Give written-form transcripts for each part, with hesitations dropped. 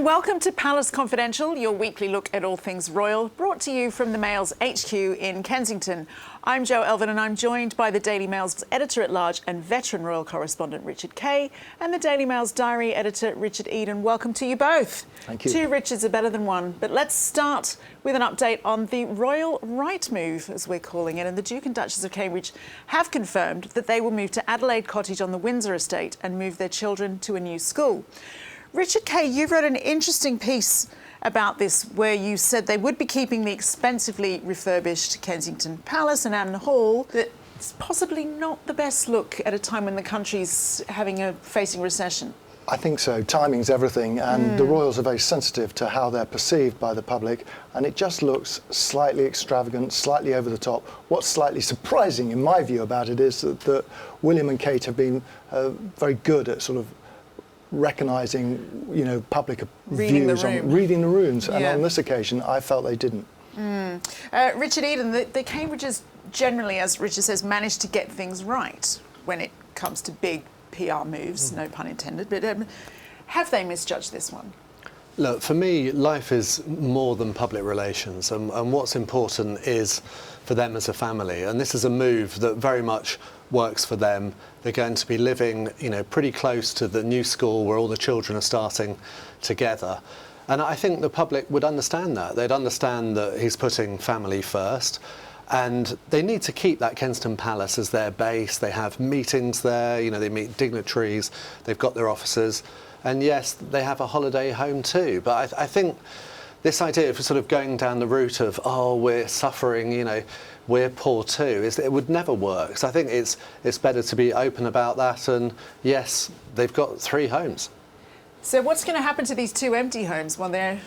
welcome to Palace Confidential, your weekly look at all things royal, brought to you from the Mail's HQ in Kensington. I'm Jo Elvin and I'm joined by the Daily Mail's editor-at-large and veteran royal correspondent Richard Kay and the Daily Mail's diary editor Richard Eden. Welcome to you both. Thank you. 2 Richards are better than 1. But let's start with an update on the royal right move, as we're calling it. And the Duke and Duchess of Cambridge have confirmed that they will move to Adelaide Cottage on the Windsor estate and move their children to a new school. Richard Kay, you wrote an interesting piece about this where you said they would be keeping the expensively refurbished Kensington Palace and Anne Hall. That's possibly not the best look at a time when the country's facing recession. I think so. Timing's everything, and the royals are very sensitive to how they're perceived by the public, and it just looks slightly extravagant, slightly over the top. What's slightly surprising, in my view, about it is that William and Kate have been very good at sort of recognising, public views on reading the rooms, and on this occasion, I felt they didn't. Richard Eden, the Cambridges generally, as Richard says, managed to get things right when it comes to big PR moves, no pun intended, but have they misjudged this one? Look, for me, life is more than public relations, and what's important is for them as a family, and this is a move that very much works for them. They're going to be living, pretty close to the new school where all the children are starting together. And I think the public would understand that. They'd understand that he's putting family first. And they need to keep that Kensington Palace as their base. They have meetings there, they meet dignitaries, they've got their officers. And yes, they have a holiday home too. But I think this idea of sort of going down the route of, we're suffering, we're poor too, it would never work. So I think it's better to be open about that. And yes, they've got 3 homes. So what's going to happen to these 2 empty homes while they're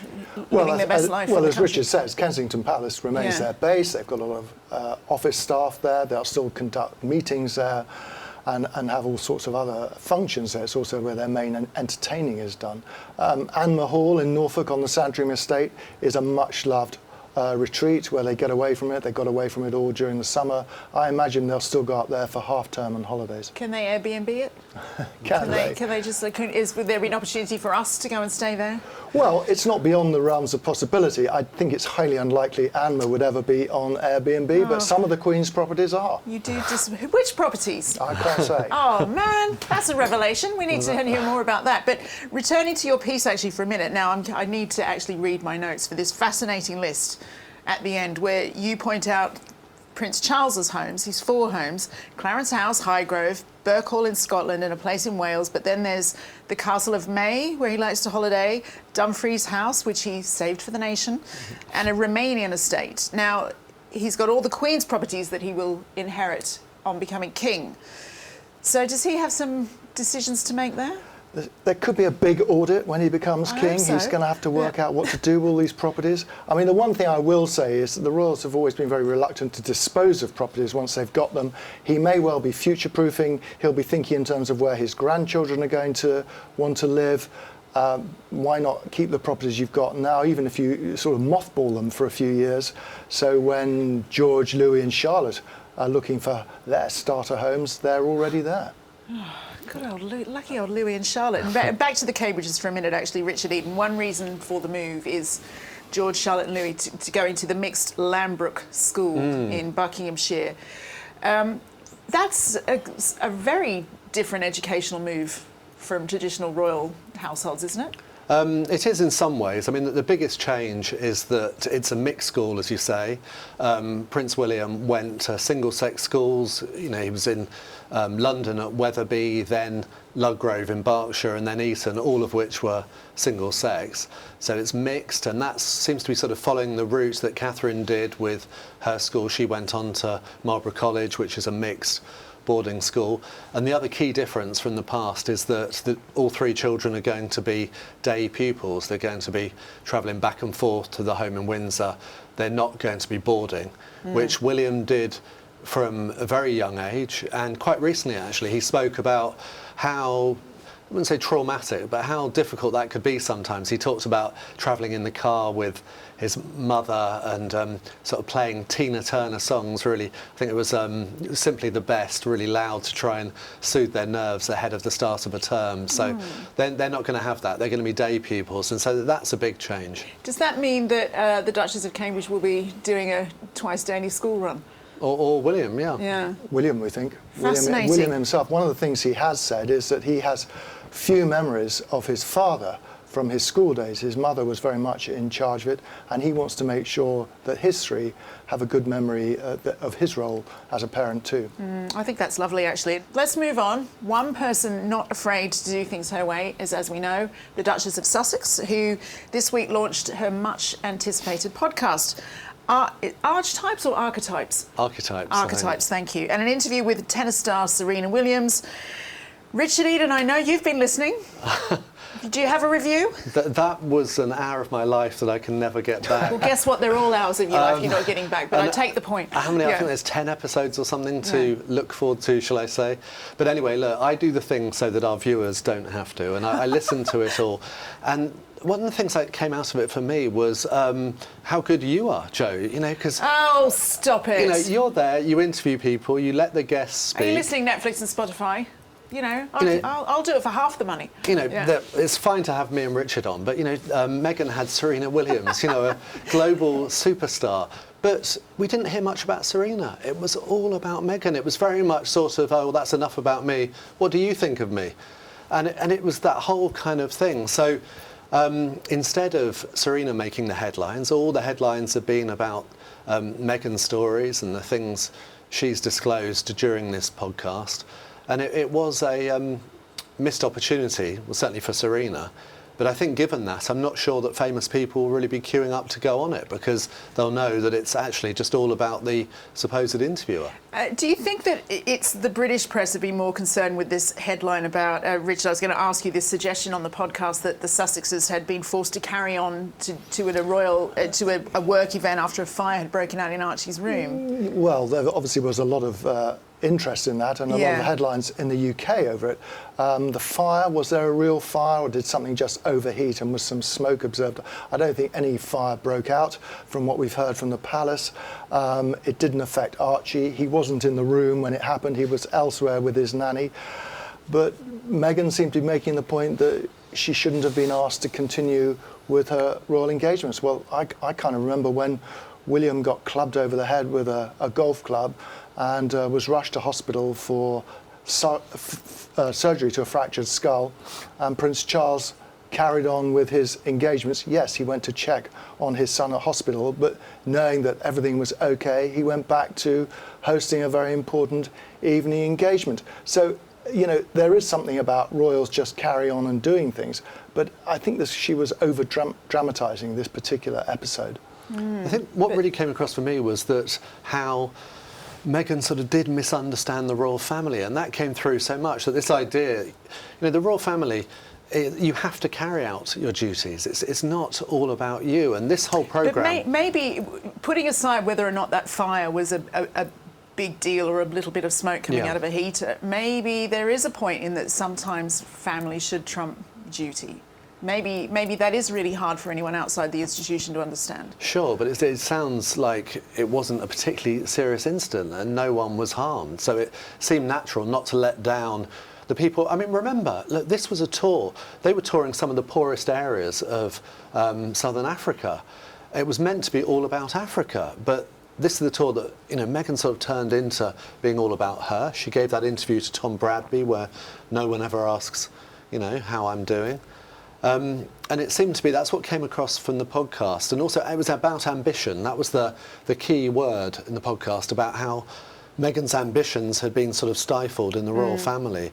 living their best life? Well, as Richard says, Kensington Palace remains their base. They've got a lot of office staff there. They'll still conduct meetings there and have all sorts of other functions there. It's also where their main entertaining is done. Anne Hall in Norfolk on the Sandringham estate is a much-loved retreat where they get away from it. They got away from it all during the summer. I imagine they'll still go up there for half-term and holidays. Can they Airbnb it? Can they? Can they just? Would there be an opportunity for us to go and stay there? Well, it's not beyond the realms of possibility. I think it's highly unlikely Anne would ever be on Airbnb, but some of the Queen's properties are. You do which properties? I can't say. Oh man, that's a revelation. We need to hear more about that. But returning to your piece actually for a minute now, I need to actually read my notes for this fascinating list at the end where you point out Prince Charles's homes, his 4 homes: Clarence House, Highgrove, Birk Hall in Scotland and a place in Wales, but then there's the Castle of May, where he likes to holiday, Dumfries House, which he saved for the nation, and a Romanian estate. Now, he's got all the Queen's properties that he will inherit on becoming king. So does he have some decisions to make there? There could be a big audit when he becomes king. So. He's going to have to work out what to do with all these properties. I mean, the one thing I will say is that the royals have always been very reluctant to dispose of properties once they've got them. He may well be future-proofing. He'll be thinking in terms of where his grandchildren are going to want to live. Why not keep the properties you've got now, even if you sort of mothball them for a few years, so when George, Louis and Charlotte are looking for their starter homes, they're already there. Good old lucky old Louis and Charlotte. And back to the Cambridges for a minute, actually, Richard Eden. One reason for the move is George, Charlotte and Louis to go into the mixed Lambrook school in Buckinghamshire. That's a very different educational move from traditional royal households, isn't it? It is in some ways. I mean, the biggest change is that it's a mixed school, as you say. Prince William went to single-sex schools. He was in London at Wetherby, then Ludgrove in Berkshire, and then Eton, all of which were single-sex. So it's mixed, and that seems to be sort of following the route that Catherine did with her school. She went on to Marlborough College, which is a mixed boarding school. And the other key difference from the past is that all 3 children are going to be day pupils. They're going to be travelling back and forth to the home in Windsor. They're not going to be boarding, which William did from a very young age, and quite recently actually he spoke about how I wouldn't say traumatic, but how difficult that could be sometimes. He talked about travelling in the car with his mother and sort of playing Tina Turner songs, really. I think it was Simply the Best, really loud to try and soothe their nerves ahead of the start of a term. So they're not going to have that. They're going to be day pupils, and so that's a big change. Does that mean that the Duchess of Cambridge will be doing a twice daily school run? Or William, yeah. Yeah. William, we think. Fascinating. William himself, one of the things he has said is that he has few memories of his father from his school days. His mother was very much in charge of it, and he wants to make sure that his three have a good memory of his role as a parent too. I think that's lovely, actually. Let's move on. One person not afraid to do things her way is, as we know, the Duchess of Sussex, who this week launched her much-anticipated podcast. Archetypes or Archetypes? Archetypes. Archetypes, thank you. And an interview with tennis star Serena Williams. Richard Eden, I know you've been listening. Do you have a review? That was an hour of my life that I can never get back. Well, guess what? They're all hours of your life you're not getting back, but I take the point. How many? I think there's 10 episodes or something to look forward to, shall I say. But anyway, look, I do the thing so that our viewers don't have to, and I listen to it all. And one of the things that came out of it for me was how good you are, Joe. You know, because oh, stop it! You know, you're there, you interview people, you let the guests speak. Are you listening Netflix and Spotify? I'll do it for half the money. You know, it's fine to have me and Richard on, but, you know, Meghan had Serena Williams, you know, a global superstar. But we didn't hear much about Serena. It was all about Meghan. It was very much sort of, oh, well, that's enough about me. What do you think of me? And it was that whole kind of thing. So instead of Serena making the headlines, all the headlines have been about Meghan's stories and the things she's disclosed during this podcast. And it was a missed opportunity, well, certainly for Serena. But I think given that, I'm not sure that famous people will really be queuing up to go on it, because they'll know that it's actually just all about the supposed interviewer. Do you think that it's the British press have been more concerned with this headline about, Richard, I was going to ask you this suggestion on the podcast that the Sussexes had been forced to carry on to a work event after a fire had broken out in Archie's room? Well, there obviously was a lot of interest in that and a lot of headlines in the UK over it. The fire, was there a real fire, or did something just overheat and was some smoke observed? I don't think any fire broke out from what we've heard from the palace. It didn't affect Archie. He wasn't in the room when it happened. He was elsewhere with his nanny. But Meghan seemed to be making the point that she shouldn't have been asked to continue with her royal engagements. Well, I kind of remember when William got clubbed over the head with a golf club and was rushed to hospital for surgery to a fractured skull, and Prince Charles carried on with his engagements. Yes, he went to check on his son at hospital, but knowing that everything was okay, he went back to hosting a very important evening engagement. So, you know, there is something about royals just carry on and doing things, but I think she was over-dramatising this particular episode. I think what really came across for me was that how Meghan sort of did misunderstand the royal family, and that came through so much, that this idea, you know, the royal family, you have to carry out your duties. It's not all about you, and this whole programme... But maybe, putting aside whether or not that fire was a big deal or a little bit of smoke coming out of a heater, maybe there is a point in that sometimes family should trump duty. Maybe that is really hard for anyone outside the institution to understand. Sure, but it sounds like it wasn't a particularly serious incident and no one was harmed. So it seemed natural not to let down the people. I mean, remember, look, this was a tour. They were touring some of the poorest areas of southern Africa. It was meant to be all about Africa, but this is the tour that, you know, Meghan sort of turned into being all about her. She gave that interview to Tom Bradby where no one ever asks, you know, how I'm doing. And it seemed to be that's what came across from the podcast. And also it was about ambition. That was the key word in the podcast, about how Meghan's ambitions had been sort of stifled in the royal family.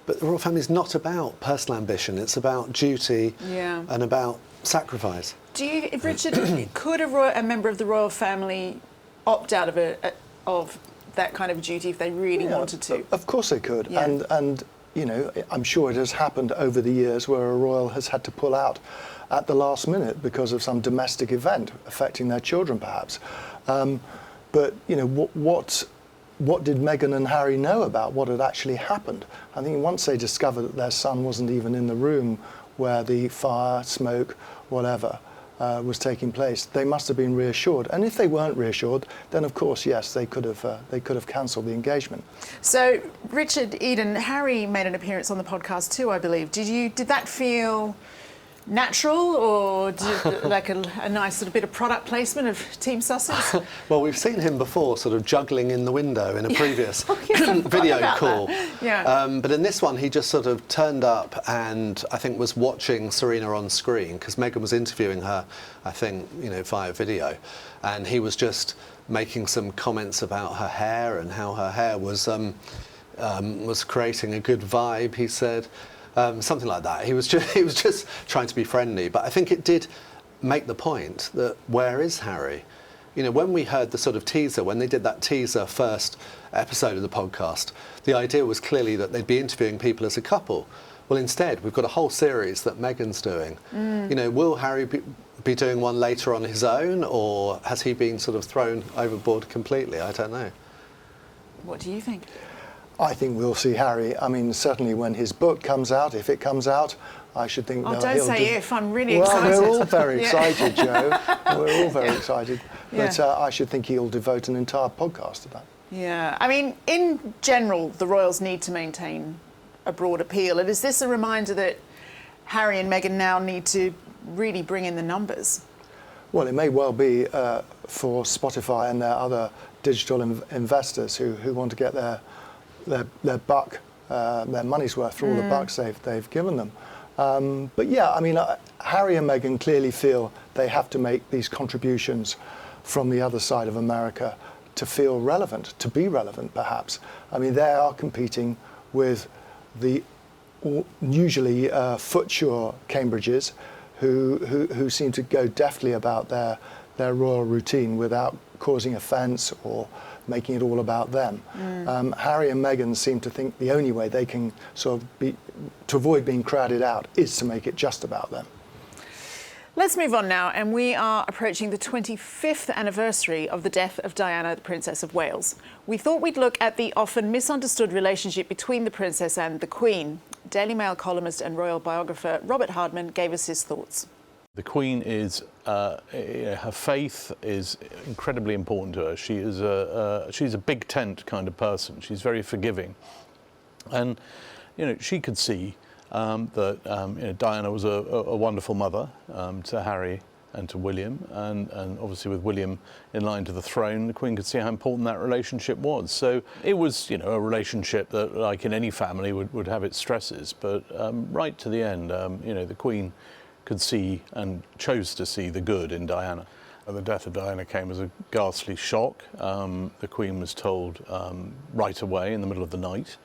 But the royal family is not about personal ambition. It's about duty and about sacrifice. Do you, Richard, could a member of the royal family opt out of that kind of duty if they really wanted to? Of course they could. And you know, I'm sure it has happened over the years where a royal has had to pull out at the last minute because of some domestic event affecting their children, perhaps. But you know, what what did Meghan and Harry know about what had actually happened? I think once they discovered that their son wasn't even in the room where the fire, smoke, whatever was taking place, they must have been reassured. And if they weren't reassured, then of course, yes, they could have cancelled the engagement. So, Richard Eden, Harry made an appearance on the podcast too, I believe. Did that feel natural, or like a nice little bit of product placement of Team Sussex? Well, we've seen him before sort of juggling in the window in a previous video call. Yeah. But in this one, he just sort of turned up and I think was watching Serena on screen, because Meghan was interviewing her, I think, via video. And he was just making some comments about her hair and how her hair was creating a good vibe, he said. Something like that. He was just trying to be friendly, but I think it did make the point that where is Harry? When we heard the sort of teaser, when they did that teaser first episode of the podcast, the idea was clearly that they'd be interviewing people as a couple. Well, instead, we've got a whole series that Meghan's doing. Will Harry be doing one later on his own, or has he been sort of thrown overboard completely? I don't know. What do you think? I think we'll see Harry. I mean, certainly when his book comes out, if it comes out, I should think... Oh, don't say if. I'm really excited. Well, we're all very excited, Joe. We're all very excited. But I should think he'll devote an entire podcast to that. Yeah. I mean, in general, the royals need to maintain a broad appeal. And is this a reminder that Harry and Meghan now need to really bring in the numbers? Well, it may well be for Spotify and their other digital investors who want to get their buck, their money's worth for all the bucks they've given them. But yeah, I mean, Harry and Meghan clearly feel they have to make these contributions from the other side of America to feel relevant, to be relevant perhaps. I mean, they are competing with the usually footsure Cambridges who seem to go deftly about their royal routine without causing offence or making it all about them. Harry and Meghan seem to think the only way they can sort of to avoid being crowded out is to make it just about them. Let's move on now, and we are approaching the 25th anniversary of the death of Diana, the Princess of Wales. We thought we'd look at the often misunderstood relationship between the Princess and the Queen. Daily Mail columnist and royal biographer Robert Hardman gave us his thoughts. The Queen is, her faith is incredibly important to her. She's a big tent kind of person. She's very forgiving. And, she could see that Diana was a wonderful mother to Harry and to William, and obviously with William in line to the throne, the Queen could see how important that relationship was. So it was, a relationship that, like in any family, would have its stresses. But right to the end, the Queen could see and chose to see the good in Diana. The death of Diana came as a ghastly shock. The Queen was told right away in the middle of the night,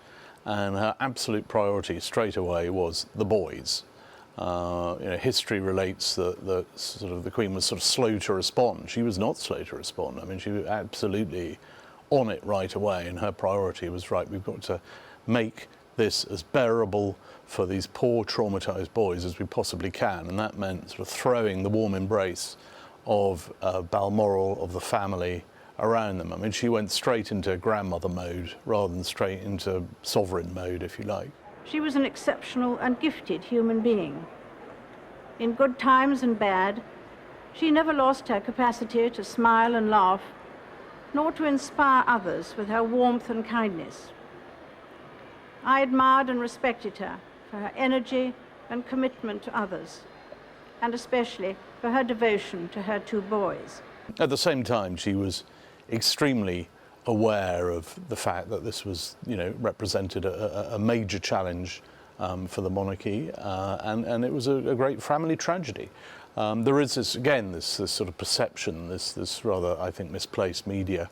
and her absolute priority straight away was the boys. History relates that the Queen was sort of slow to respond. She was not slow to respond. I mean, she was absolutely on it right away, and her priority was, right, we've got to make this as bearable for these poor traumatised boys as we possibly can, and that meant sort of throwing the warm embrace of Balmoral, of the family around them. I mean, she went straight into grandmother mode rather than straight into sovereign mode, if you like. She was an exceptional and gifted human being. In good times and bad, she never lost her capacity to smile and laugh, nor to inspire others with her warmth and kindness. I admired and respected her for her energy and commitment to others, and especially for her devotion to her two boys. At the same time, she was extremely aware of the fact that this was, represented a major challenge for the monarchy, and it was a great family tragedy. There is this sort of perception, this rather, I think, misplaced media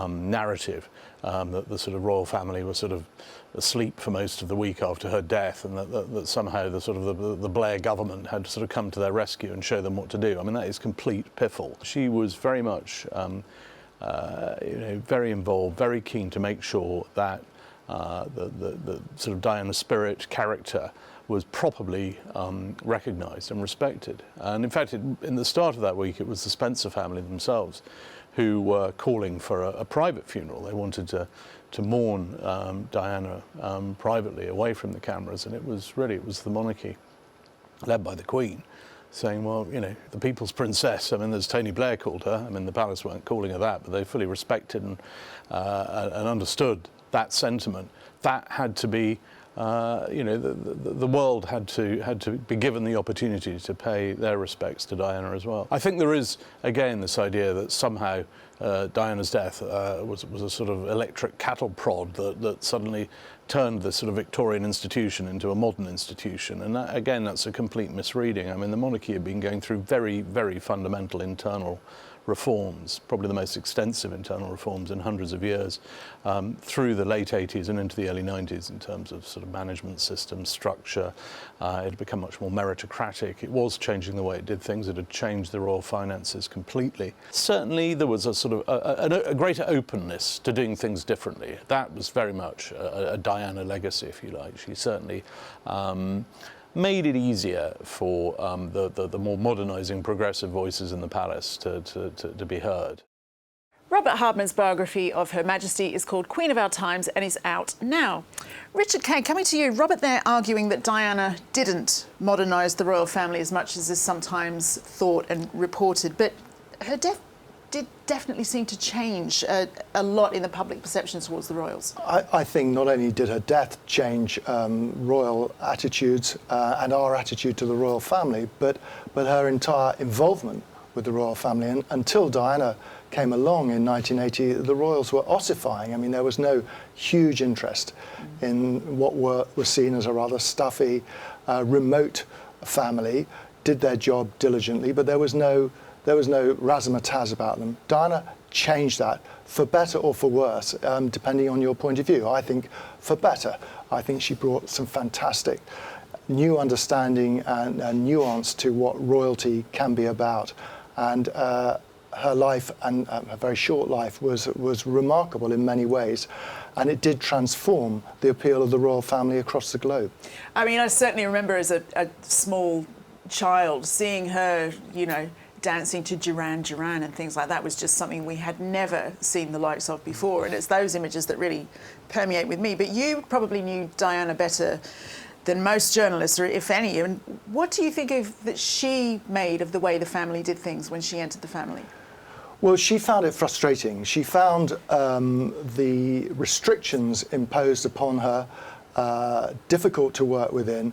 narrative that the sort of royal family was sort of asleep for most of the week after her death, and that somehow the Blair government had to sort of come to their rescue and show them what to do. I mean, that is complete piffle. She was very much very involved, very keen to make sure that the sort of Diana spirit character was properly recognised and respected. And in fact, in the start of that week, it was the Spencer family themselves who were calling for a private funeral. They wanted to mourn Diana privately, away from the cameras, and it was the monarchy, led by the Queen, saying, well, you know, the people's princess. I mean, as Tony Blair called her. I mean, the palace weren't calling her that, but they fully respected and understood that sentiment. That had to be, you know, the world had to be given the opportunity to pay their respects to Diana as well. I think there is, again, this idea that somehow Diana's death was a sort of electric cattle prod that suddenly turned the sort of Victorian institution into a modern institution. And that, again, that's a complete misreading. I mean, the monarchy had been going through very, very fundamental internal reforms, probably the most extensive internal reforms in hundreds of years, through the late 80s and into the early 90s in terms of sort of management system, structure. It had become much more meritocratic. It was changing the way it did things. It had changed the royal finances completely. Certainly there was a sort of a greater openness to doing things differently. That was very much a Diana legacy, if you like. She certainly made it easier for the more modernising progressive voices in the palace to be heard. Robert Hardman's biography of Her Majesty is called Queen of Our Times and is out now. Richard Kay, coming to you. Robert there arguing that Diana didn't modernise the royal family as much as is sometimes thought and reported, but her death did definitely seem to change a lot in the public perception towards the royals. I think not only did her death change royal attitudes and our attitude to the royal family, but her entire involvement with the royal family. And until Diana came along in 1980, the royals were ossifying. I mean, there was no huge interest in what was seen as a rather stuffy, remote family, did their job diligently, but there was no razzmatazz about them. Diana changed that, for better or for worse, depending on your point of view. I think for better. I think she brought some fantastic new understanding and nuance to what royalty can be about. And her life, and a very short life, was remarkable in many ways. And it did transform the appeal of the royal family across the globe. I mean, I certainly remember as a small child seeing her, you know, dancing to Duran Duran and things like that was just something we had never seen the likes of before. And it's those images that really permeate with me. But you probably knew Diana better than most journalists, or if any. And what do you think that she made of the way the family did things when she entered the family? Well, she found it frustrating. She found the restrictions imposed upon her difficult to work within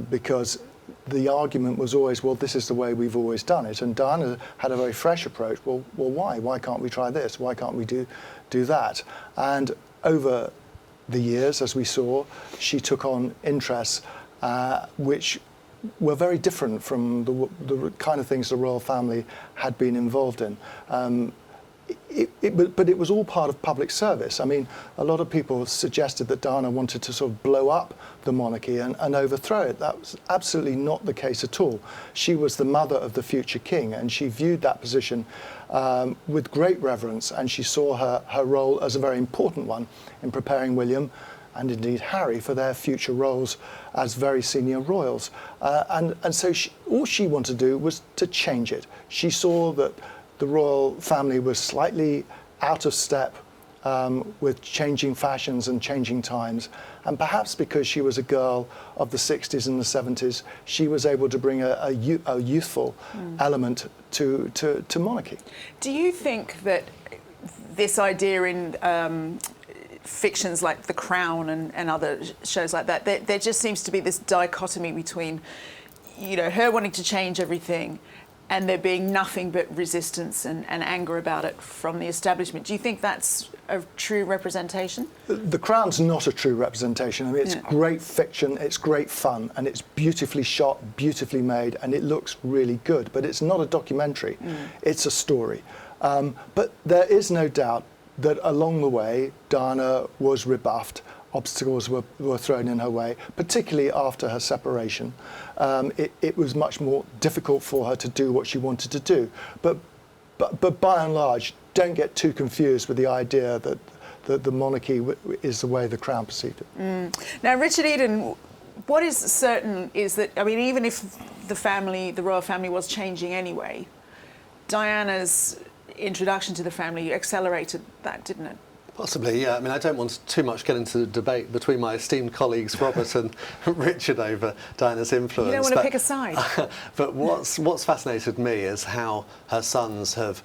because the argument was always, well, this is the way we've always done it. And Diana had a very fresh approach. Well, why? Why can't we try this? Why can't we do that? And over the years, as we saw, she took on interests which were very different from the kind of things the royal family had been involved in. But it was all part of public service. I mean, a lot of people suggested that Diana wanted to sort of blow up the monarchy and overthrow it. That was absolutely not the case at all. She was the mother of the future king, and she viewed that position with great reverence, and she saw her role as a very important one in preparing William and indeed Harry for their future roles as very senior royals. And so all she wanted to do was to change it. She saw that the royal family was slightly out of step with changing fashions and changing times. And perhaps because she was a girl of the 60s and the 70s, she was able to bring a youthful element to monarchy. Do you think that this idea in fictions like The Crown and other shows like that, there just seems to be this dichotomy between, you know, her wanting to change everything and there being nothing but resistance and anger about it from the establishment? Do you think that's a true representation? The Crown's not a true representation. I mean, it's great fiction, it's great fun, and it's beautifully shot, beautifully made, and it looks really good. But it's not a documentary, it's a story. But there is no doubt that along the way, Diana was rebuffed. Obstacles were thrown in her way, particularly after her separation. It was much more difficult for her to do what she wanted to do. But by and large, don't get too confused with the idea that the monarchy is the way the Crown perceived it. Now, Richard Eden, what is certain is that, I mean, even if the royal family was changing anyway, Diana's introduction to the family accelerated that, didn't it? Possibly, yeah. I mean, I don't want to too much get into the debate between my esteemed colleagues Robert and Richard over Diana's influence. You don't want to pick a side. But what's fascinated me is how her sons have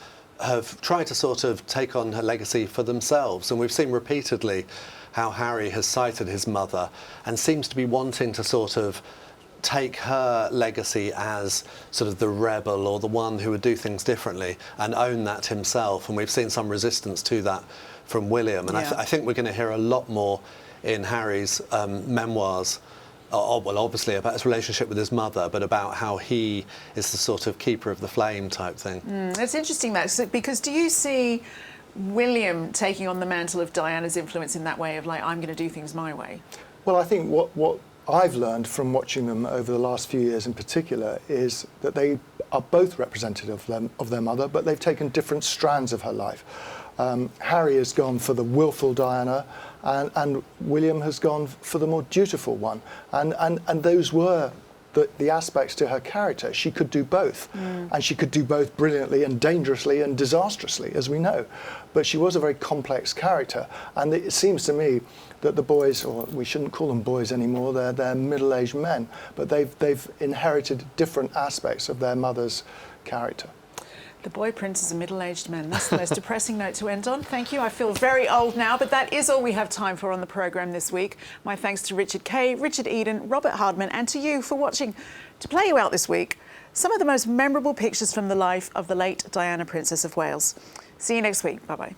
tried to sort of take on her legacy for themselves. And we've seen repeatedly how Harry has cited his mother and seems to be wanting to sort of take her legacy as sort of the rebel or the one who would do things differently and own that himself. And we've seen some resistance to that from William. And I think we're going to hear a lot more in Harry's memoirs, well, obviously about his relationship with his mother, but about how he is the sort of keeper of the flame type thing. That's interesting, that, because do you see William taking on the mantle of Diana's influence in that way of like, I'm going to do things my way? Well, I think what I've learned from watching them over the last few years in particular is that they are both representative of their mother, but they've taken different strands of her life. Harry has gone for the willful Diana, and William has gone for the more dutiful one. And those were the aspects to her character. She could do both. And she could do both brilliantly and dangerously and disastrously, as we know. But she was a very complex character. And it seems to me that the boys, or we shouldn't call them boys anymore, they're middle-aged men, but they've inherited different aspects of their mother's character. The boy prince is a middle-aged man. That's the most depressing note to end on. Thank you. I feel very old now, but that is all we have time for on the programme this week. My thanks to Richard Kay, Richard Eden, Robert Hardman, and to you for watching. To play you out this week, some of the most memorable pictures from the life of the late Diana, Princess of Wales. See you next week. Bye-bye.